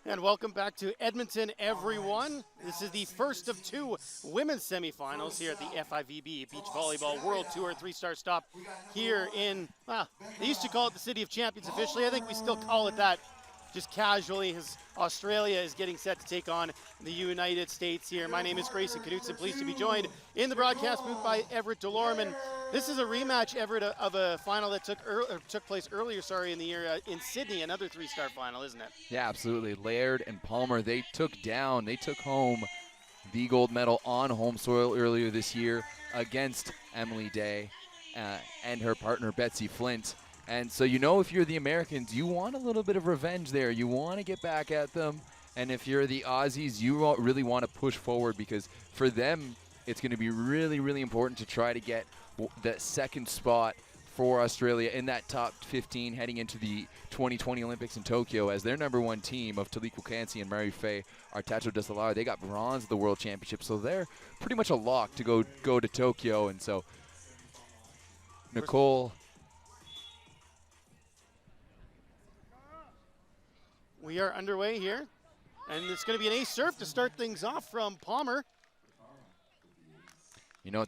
And welcome back to Edmonton, everyone. This is the first of two women's semifinals here at the FIVB Beach Volleyball World Tour 3-star stop here in, they used to call it the City of Champions officially. I think we still call it that just casually, as Australia is getting set to take on the United States here. My name is Grayson Knutson, pleased to be joined in the broadcast booth by Everett Delorme. This is a rematch, Everett, of a final that took place earlier, in the year in Sydney, another 3-star final, isn't it? Yeah, absolutely. Laird and Palmer, they took home the gold medal on home soil earlier this year against Emily Day and her partner Betsy Flint. And so, if you're the Americans, you want a little bit of revenge there. You want to get back at them. And if you're the Aussies, you really want to push forward, because for them, it's going to be really, really important to try to get the second spot for Australia in that top 15 heading into the 2020 Olympics in Tokyo, as their number one team of Taliqua Cancy and Marie-Faye Artacho de Salar, they got bronze at the World Championship, so they're pretty much a lock to go to Tokyo. And so Nicole, we are underway here, and it's going to be an ace serve to start things off from Palmer.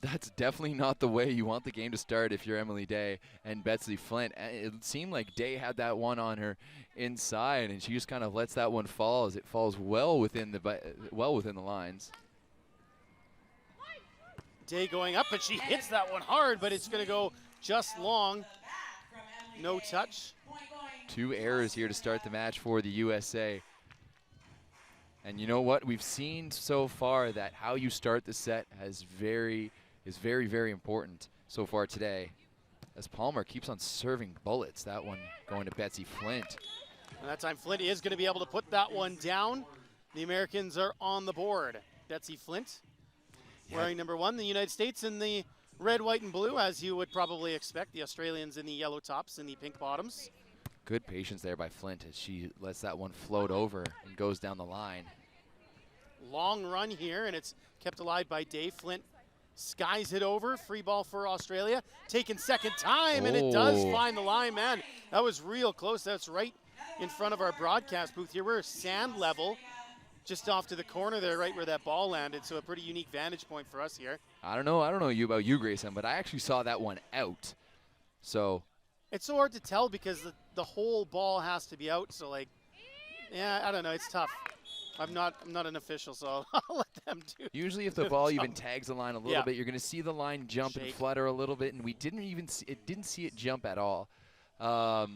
That's definitely not the way you want the game to start if you're Emily Day and Betsy Flint. It seemed like Day had that one on her inside, and she just kind of lets that one fall as it falls well within the lines. Day going up, and she hits that one hard, but it's going to go just long. No touch. 2 errors here to start the match for the USA. And you know what? We've seen so far that how you start the set is very, very important so far today, as Palmer keeps on serving bullets. That one going to Betsy Flint. And that time Flint is going to be able to put that one down. The Americans are on the board. Betsy Flint wearing number 1, the United States in the red, white, and blue, as you would probably expect. The Australians in the yellow tops and the pink bottoms. Good patience there by Flint as she lets that one float over and goes down the line. Long run here, and it's kept alive by Dave. Flint skies it over. Free ball for Australia. Taken second time, and it does find the line, man. That was real close. That's right in front of our broadcast booth here. We're sand level, just off to the corner there, right where that ball landed. So a pretty unique vantage point for us here. I don't know about you, Grayson, but I actually saw that one out. So it's so hard to tell because the whole ball has to be out. So yeah, I don't know. It's tough. I'm not an official, so I'll let them do. Usually, if the ball even tags the line a little bit, you're going to see the line jump and flutter a little bit, and we didn't see it jump at all. But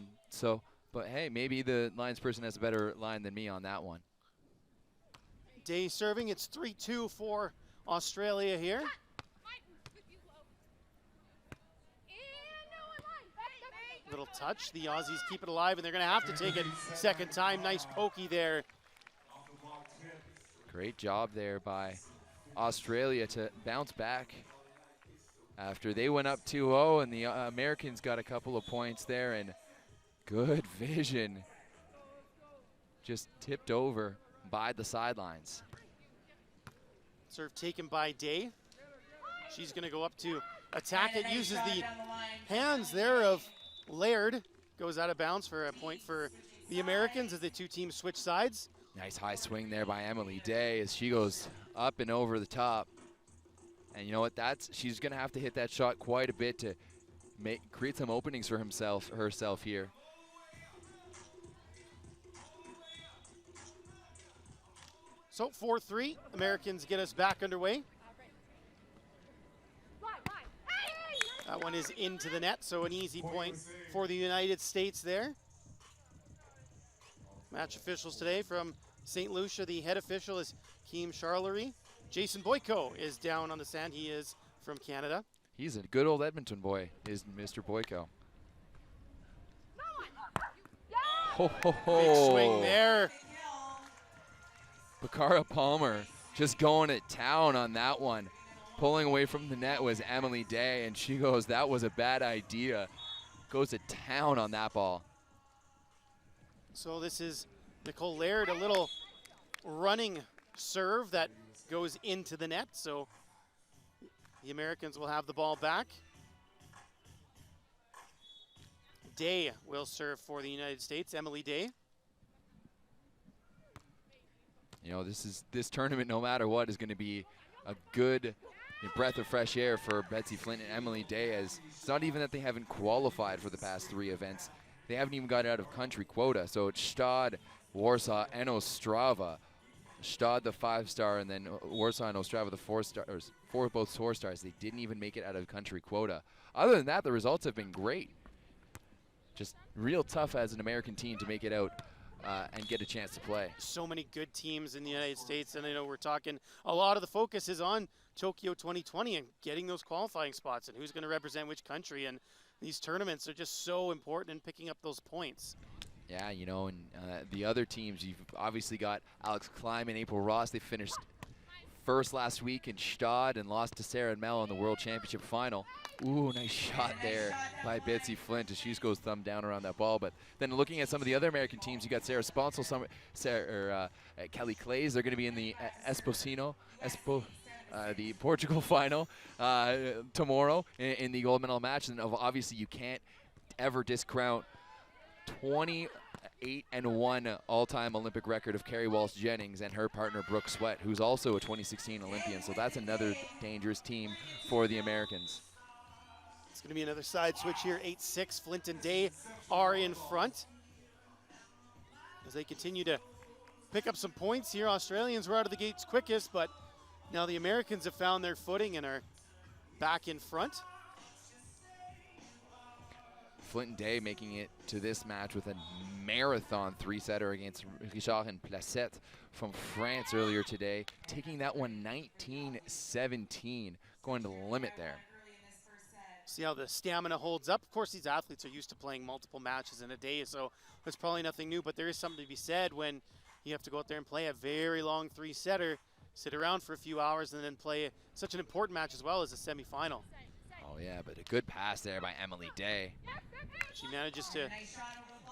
hey, maybe the lines person has a better line than me on that one. Day serving. It's 3-2 for Australia here. Little touch. The Aussies keep it alive, and they're going to have to take it second time. Nice pokey there. Great job there by Australia to bounce back after they went up 2-0, and the Americans got a couple of points there, and good vision. Just tipped over by the sidelines. Serve taken by Day. She's going to go up to attack it. Uses the hands there of Laird. Goes out of bounds for a point for the Americans as the two teams switch sides. Nice high swing there by Emily Day as she goes up and over the top. And you know what? She's going to have to hit that shot quite a bit to create some openings for herself here. So 4-3, Americans get us back underway. That one is into the net, so an easy point for the United States there. Match officials today from St. Lucia, the head official is Keem Charlery. Jason Boyko is down on the sand. He is from Canada. He's a good old Edmonton boy, is Mr. Boyko. Ho, ho, ho. Big swing there. Bakara Palmer just going to town on that one. Pulling away from the net was Emily Day, and she goes, that was a bad idea. Goes to town on that ball. So this is Nicole Laird, a little running serve that goes into the net. So the Americans will have the ball back. Day will serve for the United States, Emily Day. You know, this tournament, no matter what, is going to be a good breath of fresh air for Betsy Flint and Emily Day, as it's not even that they haven't qualified for the past 3 events. They haven't even got out of country quota. So it's Stad, Warsaw, and Ostrava. Stad the 5-star, and then Warsaw and Ostrava the 4-stars, both 4-stars. They didn't even make it out of country quota. Other than that, the results have been great. Just real tough as an American team to make it out and get a chance to play. So many good teams in the United States, and I know we're talking, a lot of the focus is on Tokyo 2020 and getting those qualifying spots and who's going to represent which country, and these tournaments are just so important in picking up those points. Yeah, you know, and the other teams, you've obviously got Alex Klein and April Ross. They finished first last week in Stad and lost to Sarah and Mel in the World Championship final. Ooh, nice shot there by Betsy Flint as she just goes thumb down around that ball. But then looking at some of the other American teams, you got Sarah Sponsel, Kelly Clays. They're going to be in the the Portugal final tomorrow in the gold medal match. And obviously you can't ever discount 28-1 all-time Olympic record of Carrie Walsh-Jennings and her partner Brooke Sweat, who's also a 2016 Olympian. So that's another dangerous team for the Americans. It's going to be another side switch here. 8-6, Flint and Day are in front as they continue to pick up some points here. Australians were out of the gates quickest, but now the Americans have found their footing and are back in front. Flint and Day making it to this match with a marathon 3-setter against Richard and Placette from France earlier today, taking that one 19-17, going to the limit there. See how the stamina holds up. Of course, these athletes are used to playing multiple matches in a day, so that's probably nothing new, but there is something to be said when you have to go out there and play a very long 3-setter, sit around for a few hours, and then play such an important match as well as a semifinal. Oh yeah, but a good pass there by Emily Day. She manages to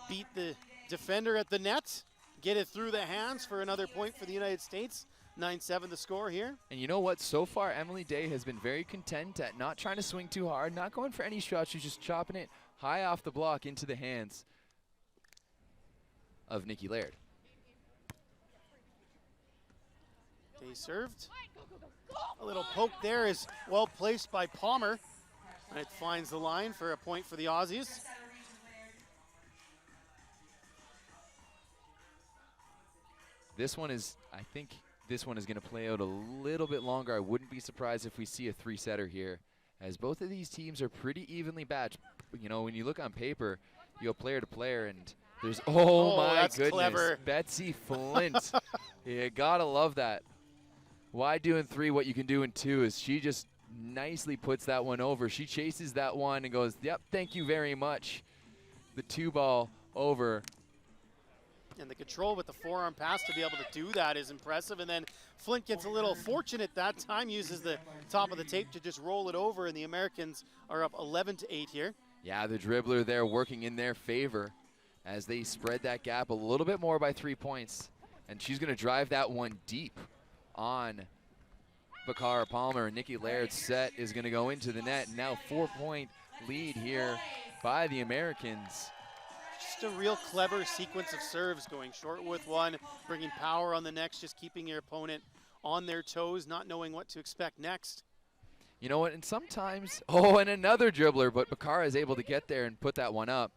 beat the defender at the net, get it through the hands for another point for the United States. 9-7 the score here. And you know what? So far, Emily Day has been very content at not trying to swing too hard, not going for any shots. She's just chopping it high off the block into the hands of Nikki Laird. Day served. A little poke there is well placed by Palmer. And it finds the line for a point for the Aussies. This one is, I think this one is going to play out a little bit longer. I wouldn't be surprised if we see a 3-setter here, as both of these teams are pretty evenly matched. You know, when you look on paper, you go player to player, and there's, oh my goodness, clever. Betsy Flint. You gotta love that. Why do in 3 what you can do in 2 is she just nicely puts that one over. She chases that one and goes, yep, thank you very much. The 2-ball over. And the control with the forearm pass to be able to do that is impressive. And then Flint gets a little fortunate that time, uses the top of the tape to just roll it over, and the Americans are up 11-8 here. Yeah, the dribbler there working in their favor as they spread that gap a little bit more by 3 points. And she's going to drive that one deep on Bakara Palmer. And Nikki Laird's set is going to go into the net. Now 4-point lead here by the Americans. Just a real clever sequence of serves, going short with one, bringing power on the next, just keeping your opponent on their toes, not knowing what to expect next. You know what, and sometimes, oh, and another dribbler, but Bakara is able to get there and put that one up.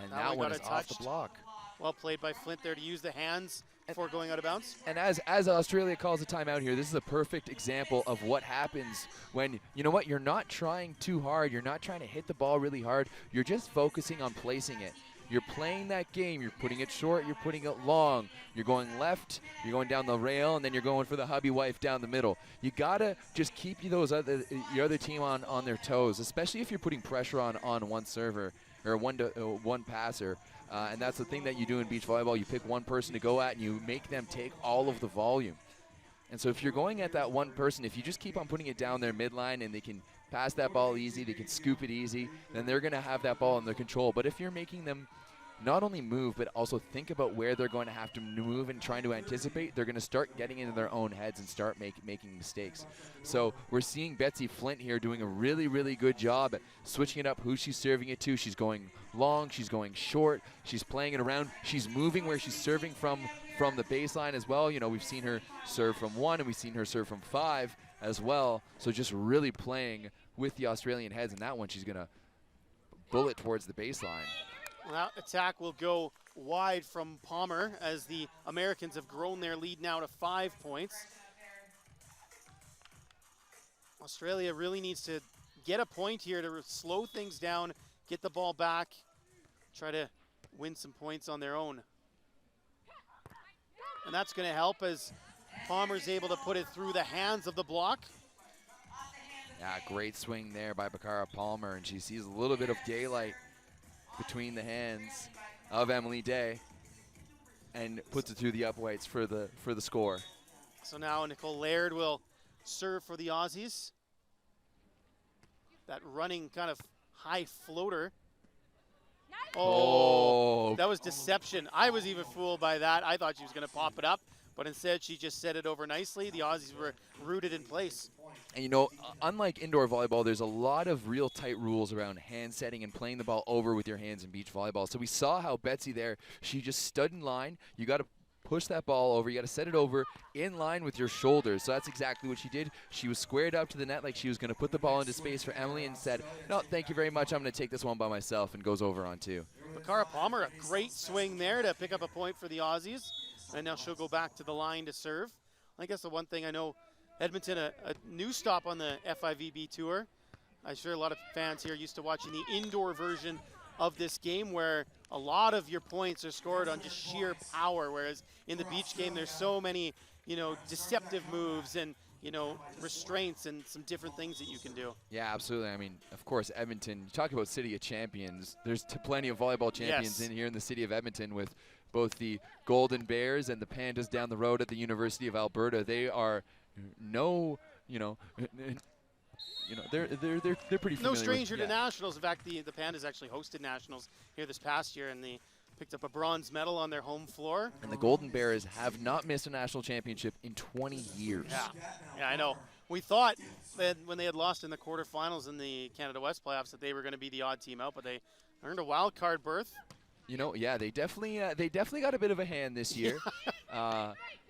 And that one is off the block. Well played by Flint there to use the hands before going out of bounds. And as Australia calls a timeout here, this is a perfect example of what happens when, you know what, you're not trying too hard. You're not trying to hit the ball really hard. You're just focusing on placing it. You're playing that game. You're putting it short. You're putting it long. You're going left. You're going down the rail, and then you're going for the hubby wife down the middle. You got to just keep your other team on their toes, especially if you're putting pressure on one server or one passer. And that's the thing that you do in beach volleyball. You pick one person to go at, and you make them take all of the volume. And so if you're going at that one person, if you just keep on putting it down their midline and they can pass that ball easy, they can scoop it easy, then they're going to have that ball in their control. But if you're making them not only move, but also think about where they're going to have to move and trying to anticipate, they're going to start getting into their own heads and start making mistakes. So we're seeing Betsy Flint here doing a really, really good job at switching it up who she's serving it to. She's going long, she's going short, she's playing it around, she's moving where she's serving from the baseline as well. You know, we've seen her serve from 1 and we've seen her serve from 5 as well. So just really playing with the Australian heads, and that one she's going to bullet towards the baseline. Well, attack will go wide from Palmer as the Americans have grown their lead now to 5 points. Australia really needs to get a point here to slow things down, get the ball back, try to win some points on their own. And that's going to help as Palmer's able to put it through the hands of the block. Yeah, great swing there by Bakara Palmer, and she sees a little bit of daylight between the hands of Emily Day and puts it through the uprights for the score. So now Nicole Laird will serve for the Aussies. That running kind of high floater. Oh, that was deception. I was even fooled by that. I thought she was going to pop it up, but instead she just set it over nicely. The Aussies were rooted in place. And you know, unlike indoor volleyball, there's a lot of real tight rules around hand setting and playing the ball over with your hands in beach volleyball. So we saw how Betsy there, she just stood in line. You got to push that ball over. You got to set it over in line with your shoulders. So that's exactly what she did. She was squared up to the net like she was going to put the ball into space for Emily and said, no, thank you very much. I'm going to take this one by myself, and goes over on 2. Bakara Palmer, a great swing there to pick up a point for the Aussies. And now she'll go back to the line to serve. I guess the one thing I know, Edmonton, a new stop on the FIVB tour. I'm sure a lot of fans here are used to watching the indoor version of this game where a lot of your points are scored on just sheer power, whereas in the beach game there's so many, you know, deceptive moves and, you know, restraints and some different things that you can do. Yeah, absolutely. I mean, of course, Edmonton, you talk about City of Champions. There's plenty of volleyball champions in here in the city of Edmonton with both the Golden Bears and the Pandas down the road at the University of Alberta. They are they're pretty familiar. No stranger with, to nationals. In fact, the Pandas actually hosted nationals here this past year, and they picked up a bronze medal on their home floor. And the Golden Bears have not missed a national championship in 20 years. Yeah, I know. We thought that when they had lost in the quarterfinals in the Canada West playoffs that they were going to be the odd team out, but they earned a wild card berth. You know, yeah, they definitely got a bit of a hand this year.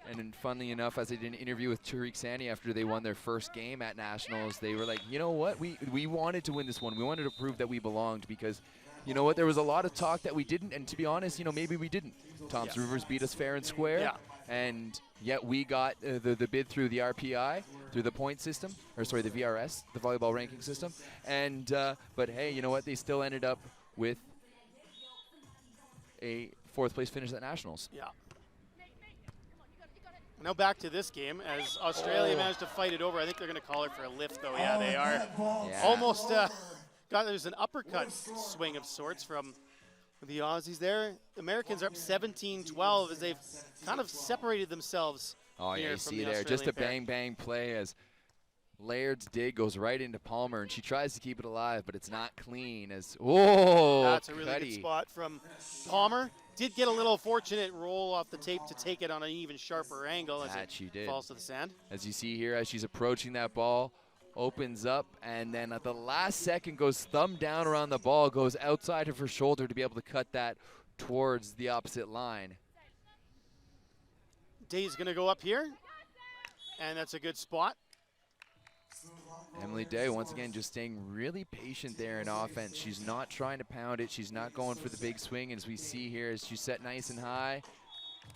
And then, funnily enough, as I did an interview with Tariq Sani after they won their first game at Nationals, they were like, you know what, we wanted to win this one. We wanted to prove that we belonged because, you know what, there was a lot of talk that we didn't, and to be honest, you know, maybe we didn't. Thomas Rivers beat us fair and square, and yet we got the bid through the RPI, through the point system, or sorry, the VRS, the volleyball ranking system. And but hey, you know what, they still ended up with a 4th place finish at Nationals. Yeah. Now back to this game as Australia managed to fight it over. I think they're going to call it for a lift, though. Yeah, they are. Almost there's an uppercut swing of sorts from the Aussies there. The Americans are up 17-12 as they've kind of separated themselves. Oh, yeah, you see there, just a bang-bang play as Laird's dig goes right into Palmer, and she tries to keep it alive, but it's not clean. As that's a really good spot from Palmer. Did get a little fortunate roll off the tape to take it on an even sharper angle as it falls to the sand. As you see here, as she's approaching that ball, opens up, and then at the last second goes thumb down around the ball, goes outside of her shoulder to be able to cut that towards the opposite line. Day's going to go up here, and that's a good spot. Emily Day, once again, just staying really patient there in offense. She's not trying to pound it. She's not going for the big swing, as we see here as she's set nice and high.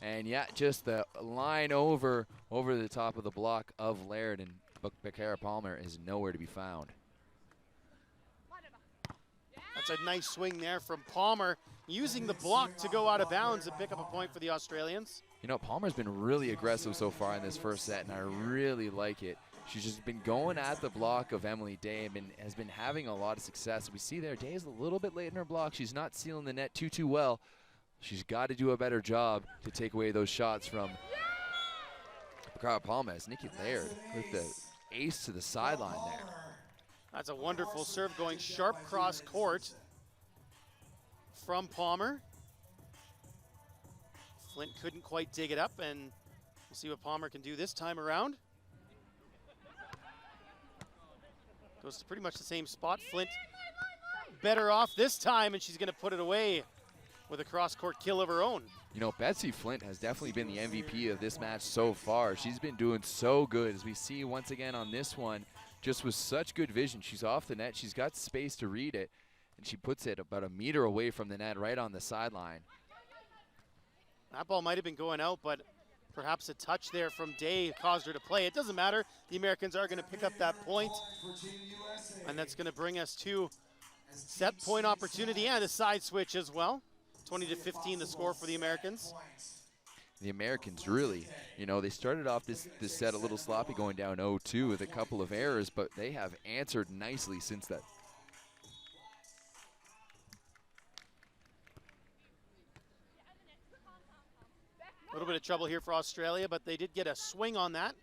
And, yeah, just the line over the top of the block of Laird, and Bakara Palmer is nowhere to be found. That's a nice swing there from Palmer, using the block to go out of bounds and pick up a point for the Australians. You know, Palmer's been really aggressive so far in this first set, and I really like it. She's just been going at the block of Emily Day and has been having a lot of success. We see there, Day is a little bit late in her block. She's not sealing the net too well. She's got to do a better job to take away those shots from Bakara Palmer. As Nikki Laird with the ace to the sideline there. That's a wonderful serve going sharp cross court from Palmer. Flint couldn't quite dig it up, and we'll see what Palmer can do this time around. Goes to pretty much the same spot. Flint better off this time, and she's going to put it away with a cross-court kill of her own. You know, Betsy Flint has definitely been the MVP of this match so far. She's been doing so good, as we see once again on this one, just with such good vision. She's off the net, she's got space to read it, and she puts it about a meter away from the net, right on the sideline. That ball might have been going out, but perhaps a touch there from Day caused her to play. It doesn't matter. The Americans are going to pick up that point, and that's going to bring us to set point opportunity and a side switch as well. 20-15 the score for the Americans. The Americans really, you know, they started off this set a little sloppy, going down 0-2 with a couple of errors, but they have answered nicely since that. A little bit of trouble here for Australia, but they did get a swing on that.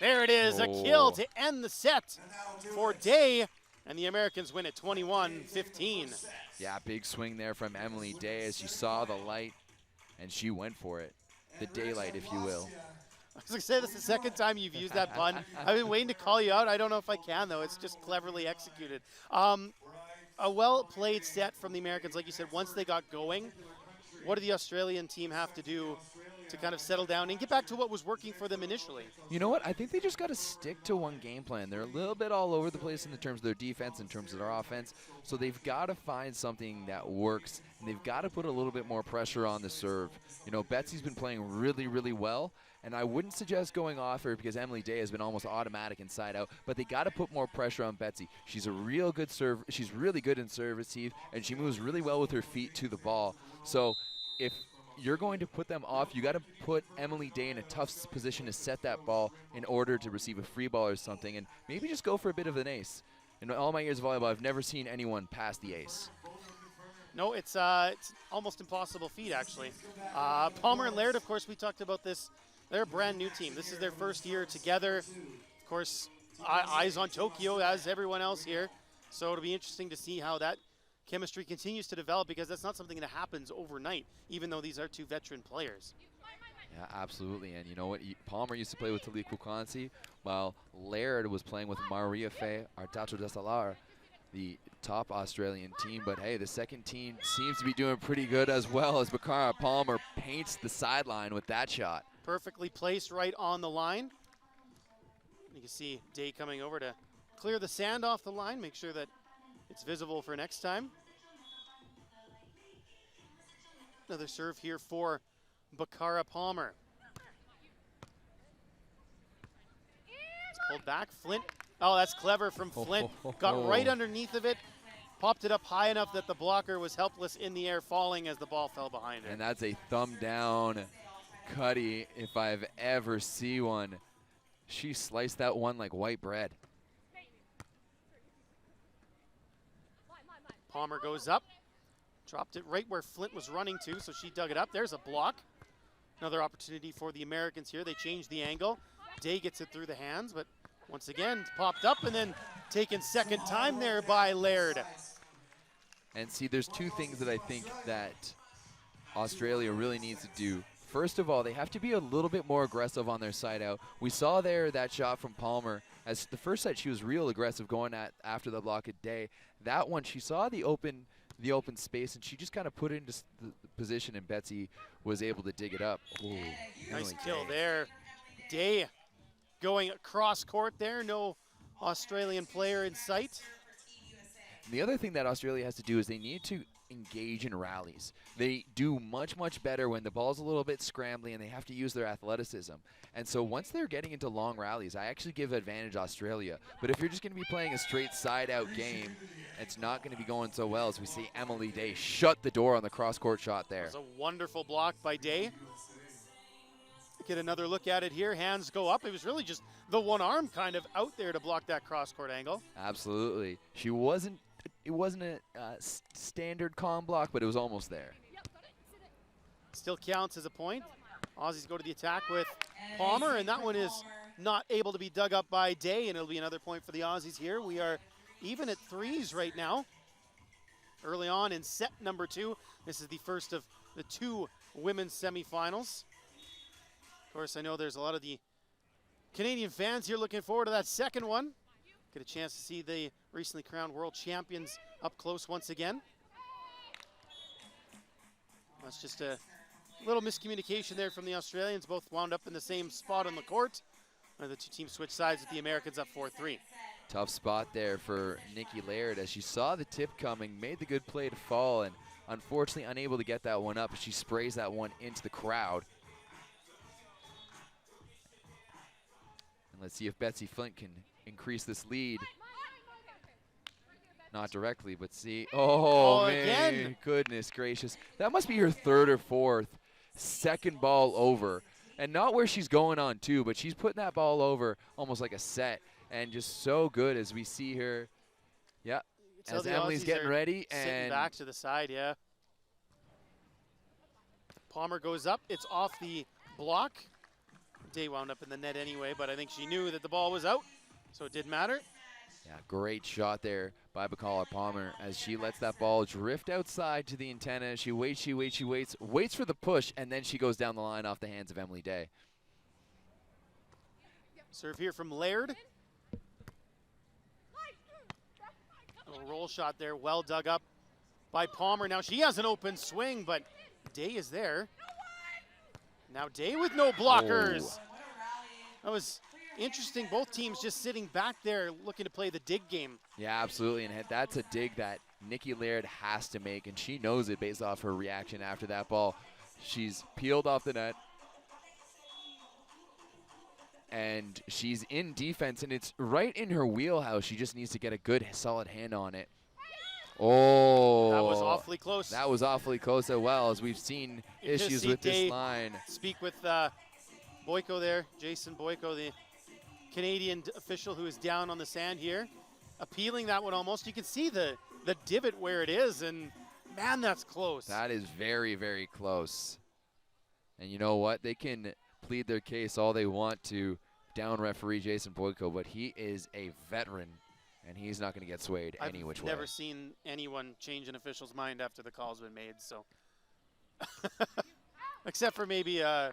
There it is, a kill to end the set for Day, and the Americans win it 21-15. Yeah, big swing there from Emily Day as she saw the light, and she went for it. The daylight, if you will. I was going to say, this is the second time you've used that pun. I've been waiting to call you out. I don't know if I can, though. It's just cleverly executed. A well-played set from the Americans, like you said, once they got going. What did the Australian team have to do to kind of settle down and get back to what was working for them initially? You know what? I think they just got to stick to one game plan. They're a little bit all over the place in terms of their defense, in terms of their offense. So they've got to find something that works, and they've got to put a little bit more pressure on the serve. You know, Betsy's been playing really, really well, and I wouldn't suggest going off her because Emily Day has been almost automatic inside out, but they got to put more pressure on Betsy. She's a real good serve. She's really good in serve receive, and she moves really well with her feet to the ball. So if you're going to put them off, you got to put Emily Day in a tough position to set that ball in order to receive a free ball or something, and maybe just go for a bit of an ace. In all my years of volleyball, I've never seen anyone pass the ace. No, it's almost impossible feat, actually. Palmer and Laird, of course, we talked about this. They're a brand new team. This is their first year together. Of course, eyes on Tokyo, as everyone else here. So it'll be interesting to see how that chemistry continues to develop, because that's not something that happens overnight, even though these are two veteran players. Yeah, absolutely. And you know what? Palmer used to play with Talik Wakansi, while Laird was playing with Maria Faye Artacho de Salar, the top Australian team. But hey, the second team seems to be doing pretty good as well, as Bakara Palmer paints the sideline with that shot. Perfectly placed right on the line. You can see Day coming over to clear the sand off the line, make sure that it's visible for next time. Another serve here for Bakara Palmer. It's pulled back. Flint. Oh, that's clever from Flint. Got right underneath of it. Popped it up high enough that the blocker was helpless in the air, falling as the ball fell behind her. And that's a thumb down Cuddy if I've ever seen one. She sliced that one like white bread. Palmer goes up, dropped it right where Flint was running to, so she dug it up. There's a block. Another opportunity for the Americans here. They changed the angle. Day gets it through the hands, but once again, it's popped up and then taken second time there by Laird. And see, there's two things that I think that Australia really needs to do. First of all, they have to be a little bit more aggressive on their side out. We saw there that shot from Palmer. As the first set, she was real aggressive going after the block of Day. That one, she saw the open space, and she just kind of put it into the position, and Betsy was able to dig it up. Ooh, nice kill there. Day going across court there. No Australian player in sight. And the other thing that Australia has to do is they need to engage in rallies. They do much, much better when the ball's a little bit scrambly and they have to use their athleticism. And so once they're getting into long rallies, I actually give advantage Australia. But if you're just going to be playing a straight side-out game, it's not going to be going so well, as we see Emily Day shut the door on the cross-court shot there. It was a wonderful block by Day. Get another look at it here. Hands go up. It was really just the one arm kind of out there to block that cross-court angle. Absolutely. It wasn't a standard calm block, but it was almost there. Still counts as a point. Aussies go to the attack with Palmer, and that one is not able to be dug up by Day, and it'll be another point for the Aussies here. We are even at threes right now. Early on in set number 2. This is the first of the two women's semifinals. Of course, I know there's a lot of the Canadian fans here looking forward to that second one. Get a chance to see the recently crowned world champions up close once again. That's just a little miscommunication there from the Australians. Both wound up in the same spot on the court. The two teams switched sides with the Americans up 4-3. Tough spot there for Nikki Laird as she saw the tip coming, made the good play to fall, and unfortunately unable to get that one up. She sprays that one into the crowd. And let's see if Betsy Flint can increase this lead. Not directly, but see. Oh, man, again. Goodness gracious. That must be her third or fourth second ball over. And not where she's going on to, but she's putting that ball over almost like a set. And just so good as we see her. Yeah, as Emily's getting ready. Sitting back to the side, yeah. Palmer goes up. It's off the block. Day wound up in the net anyway, but I think she knew that the ball was out, so it didn't matter. Yeah, great shot there by Bacala Palmer as she lets that ball drift outside to the antenna. She waits for the push, and then she goes down the line off the hands of Emily Day. Serve here from Laird. A little roll shot there, well dug up by Palmer. Now she has an open swing, but Day is there. Now Day with no blockers. Oh. That was interesting. Both teams just sitting back there looking to play the dig game. Yeah, absolutely, and that's a dig that Nikki Laird has to make, and she knows it based off her reaction after that ball. She's peeled off the net, and she's in defense, and it's right in her wheelhouse. She just needs to get a good, solid hand on it. Oh, that was awfully close. That was awfully close as well, as we've seen issues with this line. Speak with Boyko there, Jason Boyko, the Canadian official who is down on the sand here, appealing that one almost. You can see the divot where it is, and man, that's close. That is very, very close. And you know what? They can plead their case all they want to down referee Jason Boyko, but he is a veteran, and he's not going to get swayed any which way. I've never seen anyone change an official's mind after the call's been made, so. Except for maybe a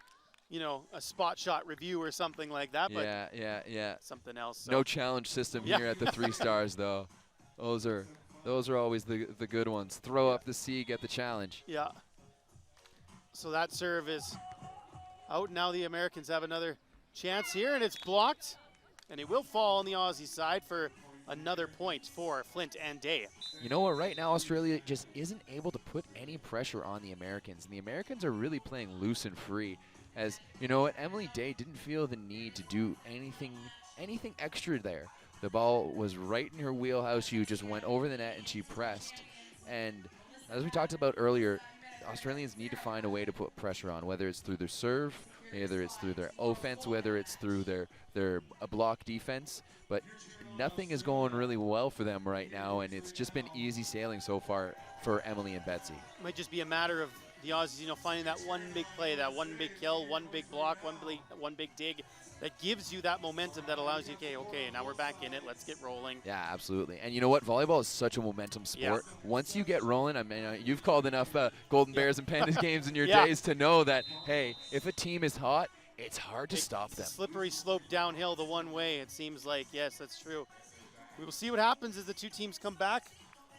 spot shot review or something like that. But yeah. Something else. So. No challenge system here at the 3 stars, though. Those are always the good ones. Throw up the C, get the challenge. Yeah. So that serve is out. Now the Americans have another chance here, and it's blocked. And it will fall on the Aussie side for another point for Flint and Day. You know what? Right now, Australia just isn't able to put any pressure on the Americans. And the Americans are really playing loose and free. As you know what, Emily Day didn't feel the need to do anything extra there. The ball was right in her wheelhouse. She just went over the net and she pressed. And as we talked about earlier, Australians need to find a way to put pressure on, whether it's through their serve, whether it's through their offense, whether it's through their block defense. But nothing is going really well for them right now, and it's just been easy sailing so far for Emily and Betsy. It might just be a matter of the Aussies, finding that one big play, that one big kill, one big block, one big dig that gives you that momentum that allows you, okay, now we're back in it, let's get rolling. Yeah, absolutely. And you know what? Volleyball is such a momentum sport. Yeah. Once you get rolling, I mean, you've called enough Golden Bears and Pandas games in your days to know that, hey, if a team is hot, it's hard to stop them. Slippery slope downhill the one way, it seems like. Yes, that's true. We will see what happens as the two teams come back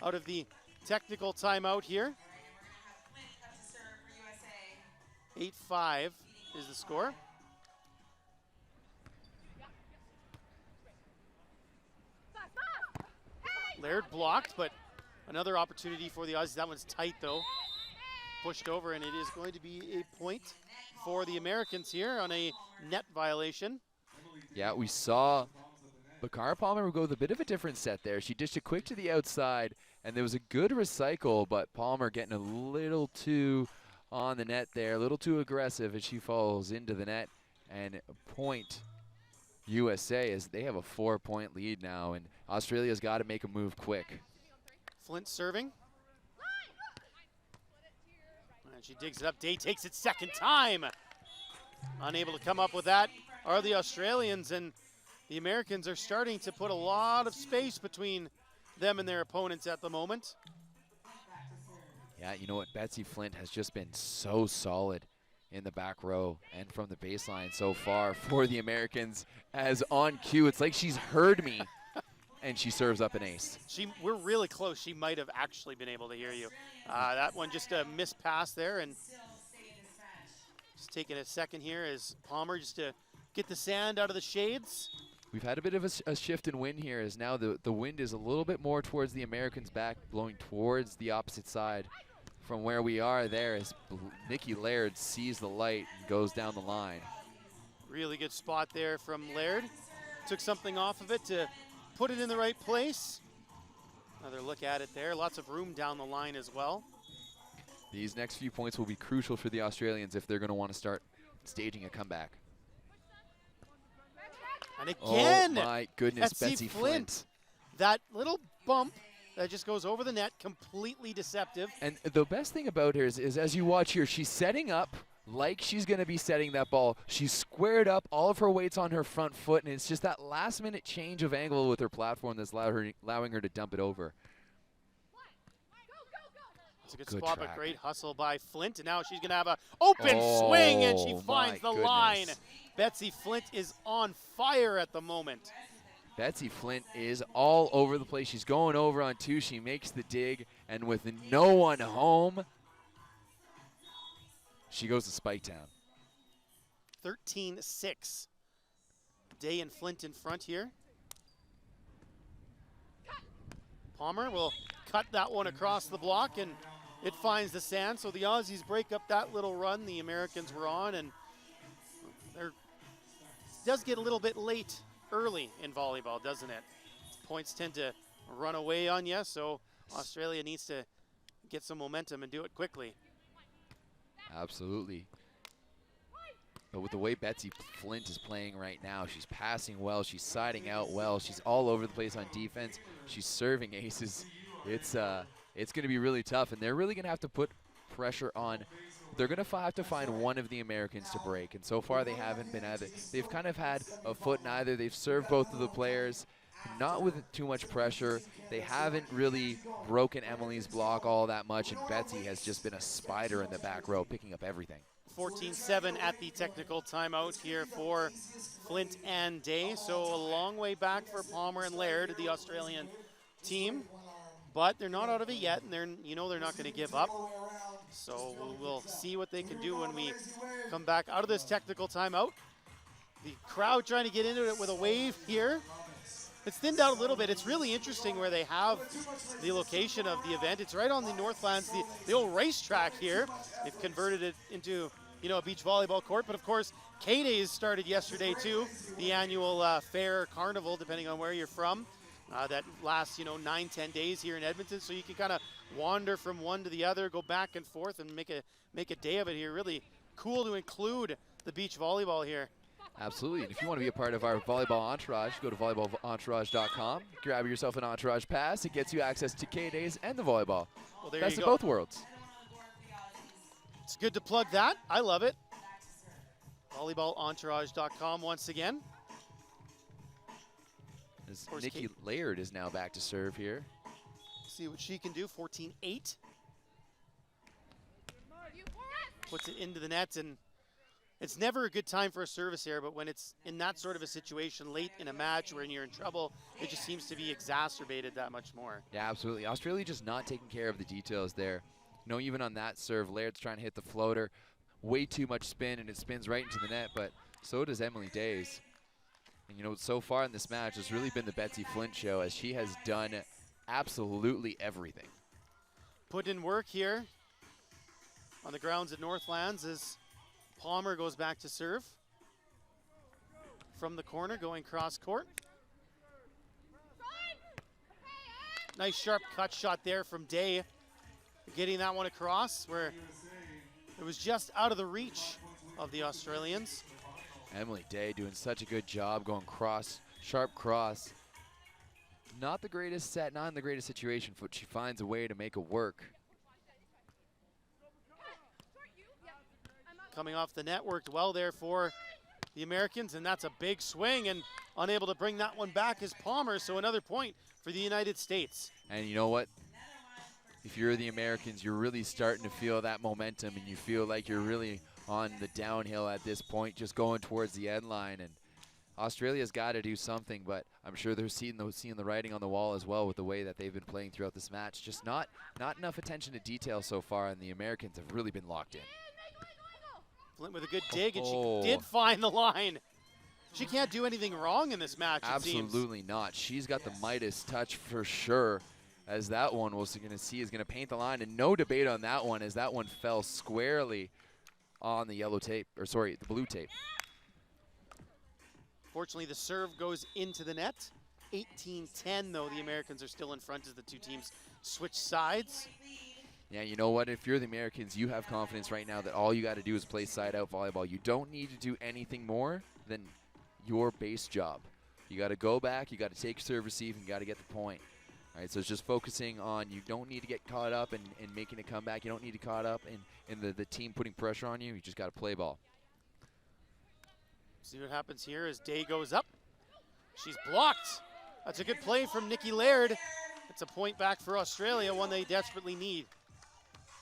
out of the technical timeout here. 8-5 is the score. Laird blocked, but another opportunity for the Aussies. That one's tight, though. Pushed over, and it is going to be a point for the Americans here on a net violation. Yeah, we saw Bakara Palmer go with a bit of a different set there. She dished it quick to the outside, and there was a good recycle, but Palmer getting a little too on the net there, a little too aggressive as she falls into the net. And point USA as they have a 4-point lead now, and Australia's got to make a move quick. Flint serving. And she digs it up. Day takes it second time. Unable to come up with that are the Australians, and the Americans are starting to put a lot of space between them and their opponents at the moment. Yeah, you know what? Betsy Flint has just been so solid in the back row and from the baseline so far for the Americans. As on cue, it's like she's heard me, and she serves up an ace. We're really close. She might have actually been able to hear you. That one just a missed pass there, and just taking a second here as Palmer just to get the sand out of the shades. We've had a bit of a shift in wind here, as now the wind is a little bit more towards the Americans' back, blowing towards the opposite side from where we are there, as Nikki Laird sees the light and goes down the line. Really good spot there from Laird. Took something off of it to put it in the right place. Another look at it there. Lots of room down the line as well. These next few points will be crucial for the Australians if they're going to want to start staging a comeback. And again, oh my goodness, Betsy Flint. That little bump that just goes over the net, completely deceptive. And the best thing about her is as you watch here, she's setting up like she's going to be setting that ball. She's squared up, all of her weight's on her front foot, and it's just that last minute change of angle with her platform that's allowing her to dump it over. It's a good spot, but great hustle by Flint. And now she's going to have an open swing, and she finds the line. Betsy Flint is on fire at the moment. Betsy Flint is all over the place. She's going over on two. She makes the dig, and with no one home, she goes to Spike Town. 13-6. Day and Flint in front here. Palmer will cut that one across the block, and it finds the sand. So the Aussies break up that little run the Americans were on, and it does get a little bit late early in volleyball, doesn't it? Points tend to run away on you, so Australia needs to get some momentum and do it quickly. Absolutely. But with the way Betsy Flint is playing right now, she's passing well, she's siding out well, she's all over the place on defense, she's serving aces. It's going to be really tough, and they're really going to have to put pressure on. They're going to have to find one of the Americans to break, and so far they haven't been either. They've kind of had a foot in either. They've served both of the players, not with too much pressure. They haven't really broken Emily's block all that much, and Betsy has just been a spider in the back row, picking up everything. 14-7 at the technical timeout here for Flint and Day. So a long way back for Palmer and Laird, the Australian team. But they're not out of it yet, and they're not going to give up. So we'll see what they can do when we come back out of this technical timeout. The crowd trying to get into it with a wave here. It's thinned out a little bit. It's really interesting where they have the location of the event. It's right on the Northlands, the old racetrack here. They've converted it into, a beach volleyball court. But of course, K-Days started yesterday too, the annual fair carnival, depending on where you're from. That lasts, 9-10 days here in Edmonton. So you can kind of wander from one to the other, go back and forth, and make a day of it here. Really cool to include the beach volleyball here. Absolutely, and if you want to be a part of our volleyball entourage, go to volleyballentourage.com, grab yourself an entourage pass. It gets you access to K-Days and the volleyball. Well, there Best you of go. both worlds. It's good to plug that. I love it. Volleyballentourage.com once again. As Nikki Laird is now back to serve here. See what she can do. 14-8. Puts it into the net, and it's never a good time for a service error, but when it's in that sort of a situation late in a match when you're in trouble, it just seems to be exacerbated that much more. Yeah, absolutely. Australia just not taking care of the details there. Even on that serve, Laird's trying to hit the floater. Way too much spin, and it spins right into the net, but so does Emily Days. And so far in this match, it's really been the Betsy Flint show, as she has done absolutely everything. Put in work here on the grounds at Northlands as Palmer goes back to serve. From the corner, going cross court. Nice sharp cut shot there from Day, getting that one across where it was just out of the reach of the Australians. Emily Day doing such a good job going cross, sharp cross. Not the greatest set, not in the greatest situation, but she finds a way to make it work. Coming off the net, worked well there for the Americans, and that's a big swing, and unable to bring that one back is Palmer, so another point for the United States. And you know what? if you're the Americans, you're really starting to feel that momentum, and you feel like you're really on the downhill at this point, just going towards the end line. And Australia's got to do something, but I'm sure they're seeing the writing on the wall as well with the way that they've been playing throughout this match. Just not enough attention to detail so far, and the Americans have really been locked in. Flint with a good dig, and she did find the line. She can't do anything wrong in this match, it seems. Absolutely not. She's got the Midas touch for sure, as that one was going to see is going to paint the line, and no debate on that one, as that one fell squarely on the yellow tape, or sorry, the blue tape. Fortunately, the serve goes into the net. 18-10, though, the Americans are still in front as the two teams switch sides. Yeah, you know what? If you're the Americans, you have confidence right now that all you got to do is play side-out volleyball. You don't need to do anything more than your base job. You got to go back, you got to take serve receive, and you got to get the point. All right, so it's just focusing on, you don't need to get caught up in making a comeback. You don't need to get caught up in the team putting pressure on you. You just got to play ball. See what happens here as Day goes up. She's blocked. That's a good play from Nikki Laird. It's a point back for Australia, one they desperately need.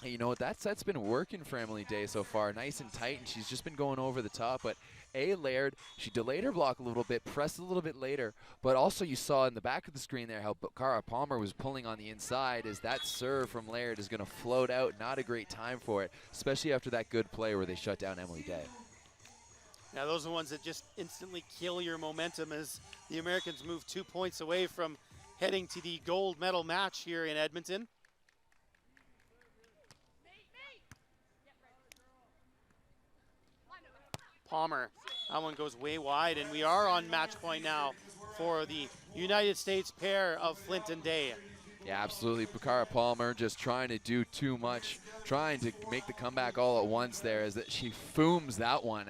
Hey, you know what? That set's been working for Emily Day so far. Nice and tight, and she's just been going over the top. But Laird, she delayed her block a little bit, pressed a little bit later. But also you saw in the back of the screen there how Cara Palmer was pulling on the inside, as that serve from Laird is going to float out. Not a great time for it, especially after that good play where they shut down Emily Day. Now those are the ones that just instantly kill your momentum, as the Americans move 2 points away from heading to the gold medal match here in Edmonton. Palmer, that one goes way wide, and we are on match point now for the United States pair of Flint and Day. Yeah, absolutely. Cara Palmer just trying to do too much, trying to make the comeback all at once there, as that she fooms that one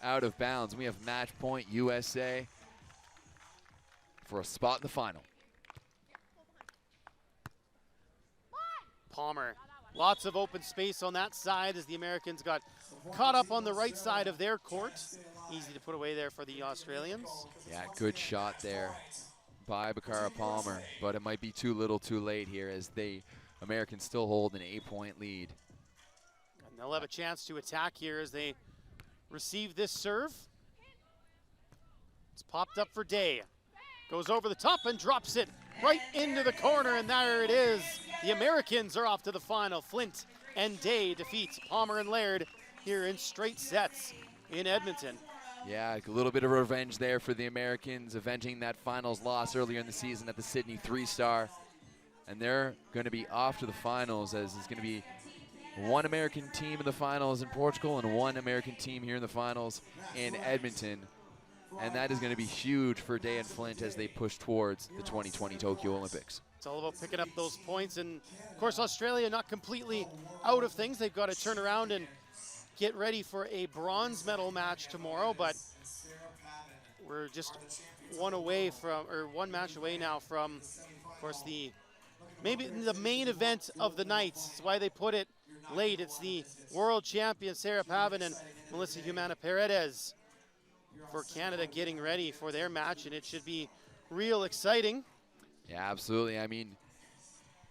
out of bounds. We have match point USA for a spot in the final. Palmer, lots of open space on that side as the Americans got caught up on the right side of their court. Easy to put away there for the Australians. Yeah, good shot there by Cara Palmer, but it might be too little too late here, as the Americans still hold an 8-point lead. And they'll have a chance to attack here as they receive this serve. It's popped up for Day. Goes over the top and drops it right into the corner, and there it is. The Americans are off to the final. Flint and Day defeats Palmer and Laird here in straight sets in Edmonton. Yeah, a little bit of revenge there for the Americans, avenging that finals loss earlier in the season at the Sydney 3-Star. And they're going to be off to the finals, as it's going to be one American team in the finals in Portugal and one American team here in the finals in Edmonton. And that is going to be huge for Day and Flint as they push towards the 2020 Tokyo Olympics. It's all about picking up those points. And, of course, Australia not completely out of things. They've got to turn around and get ready for a bronze medal match tomorrow. But we're just one match away now from, of course, maybe the main event of the night. That's why they put it late. It's the world champion Sarah Pavin and Melissa Humana Paredes for Canada getting ready for their match, and it should be real exciting. Yeah, absolutely. I mean,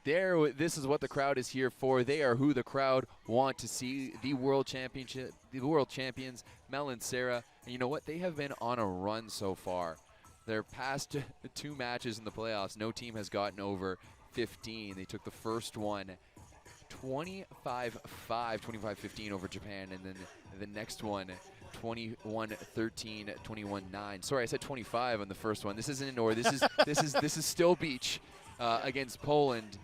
this is what the crowd is here for. They are who the crowd want to see. The world champions, Mel and Sarah. And you know what? They have been on a run so far. Their past 2 matches in the playoffs, no team has gotten over 15. They took the first one 25-5, 25-15 over Japan, and then the next one 21-13, 21-9. Sorry, I said 25 on the first one. This isn't in order. This is still Beach against Poland.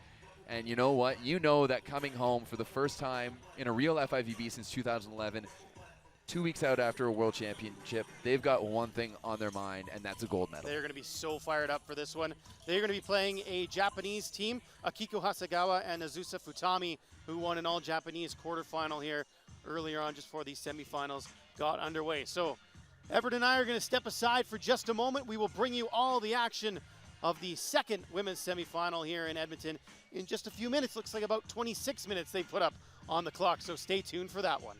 And you know what? You know that coming home for the first time in a real FIVB since 2011, 2 weeks out after a world championship, they've got one thing on their mind, and that's a gold medal. They're going to be so fired up for this one. They're going to be playing a Japanese team, Akiko Hasegawa and Azusa Futami, who won an all-Japanese quarterfinal here earlier on just before these semifinals got underway. So Everett and I are going to step aside for just a moment. We will bring you all the action of the second women's semifinal here in Edmonton in just a few minutes. Looks like about 26 minutes they put up on the clock, so stay tuned for that one.